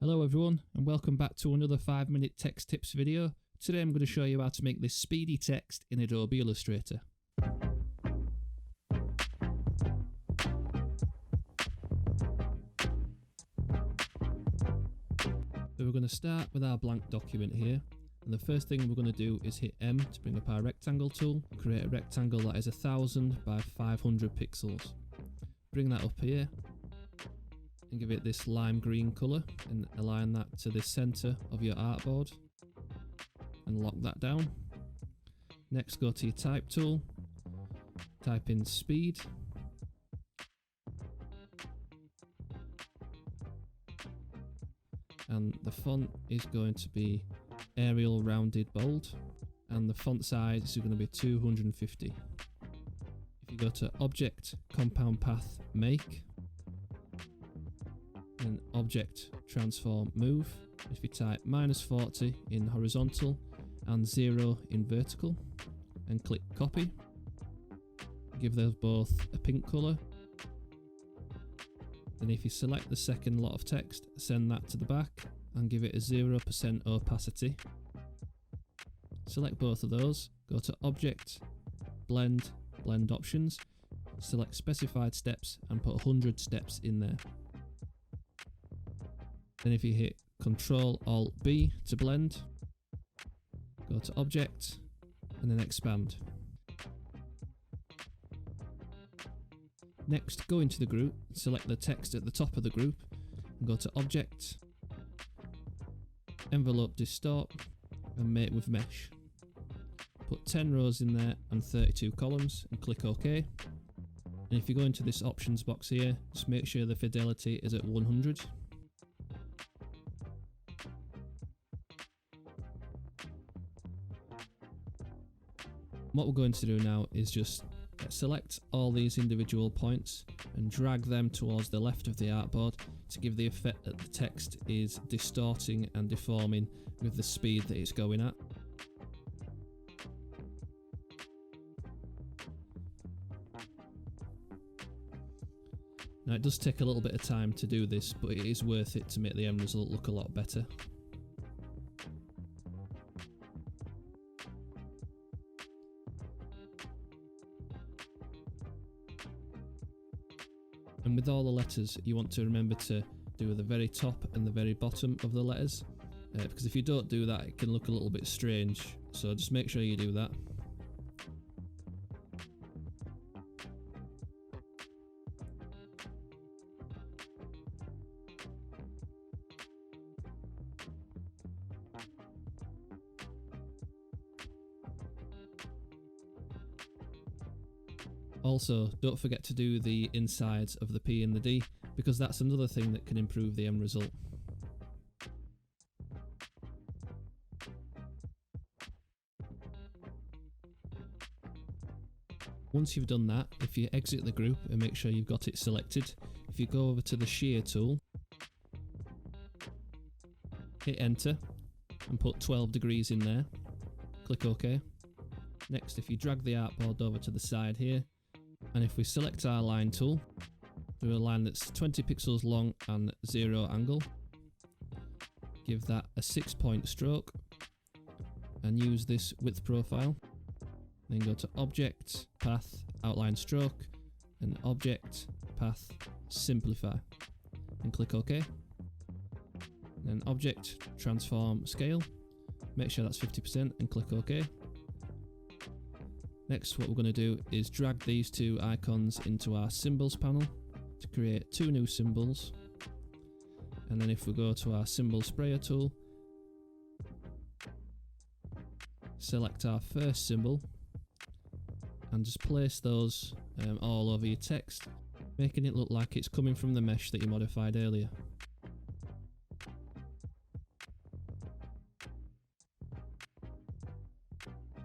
Hello everyone and welcome back to another 5-minute text tips video. Today I'm going to show you how to make this speedy text in Adobe Illustrator. So we're going to start with our blank document here, and the first thing we're going to do is hit M to bring up our rectangle tool, create a rectangle that is 1000 by 500 pixels. Bring that up here and give it this lime green colour and align that to the centre of your artboard and lock that down. Next, go to your type tool, type in speed, and the font is going to be Arial rounded bold, and the font size is going to be 250. If you go to Object, Compound Path, Make, and Object, Transform, Move, if you type -40 in horizontal and 0 in vertical, and click Copy, give those both a pink colour. Then if you select the second lot of text, send that to the back and give it a 0% opacity. Select both of those, go to Object, Blend, Blend Options, select Specified Steps and put 100 steps in there. Then if you hit Ctrl-Alt-B to blend, go to Object and then Expand. Next, go into the group, select the text at the top of the group, and go to Object, Envelope Distort, and Make with Mesh. Put 10 rows in there and 32 columns, and click OK. And if you go into this options box here, just make sure the fidelity is at 100. What we're going to do now is just select all these individual points and drag them towards the left of the artboard to give the effect that the text is distorting and deforming with the speed that it's going at. Now it does take a little bit of time to do this, but it is worth it to make the end result look a lot better. And with all the letters, you want to remember to do the very top and the very bottom of the letters, because if you don't do that, it can look a little bit strange. So just make sure you do that. Also, don't forget to do the insides of the P and the D, because that's another thing that can improve the end result. Once you've done that, if you exit the group and make sure you've got it selected, if you go over to the shear tool, hit enter and put 12 degrees in there, click OK. Next, if you drag the artboard over to the side here, and if we select our line tool, do a line that's 20 pixels long and 0 angle, give that a 6-point stroke and use this width profile. Then go to Object, Path, Outline Stroke, and Object, Path, Simplify, and click OK. Then Object, Transform, Scale, make sure that's 50% and click OK. Next, what we're going to do is drag these two icons into our symbols panel to create 2 new symbols. And then if we go to our symbol sprayer tool, select our first symbol and just place those all over your text, making it look like it's coming from the mesh that you modified earlier.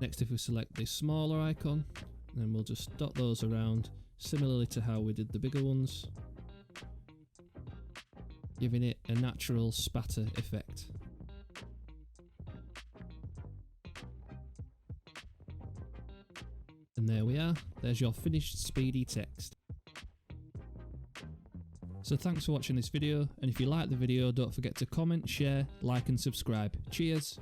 Next, if we select the smaller icon, then we'll just dot those around, similarly to how we did the bigger ones, giving it a natural spatter effect. And there we are, there's your finished speedy text. So thanks for watching this video, and if you like the video, don't forget to comment, share, like and subscribe. Cheers!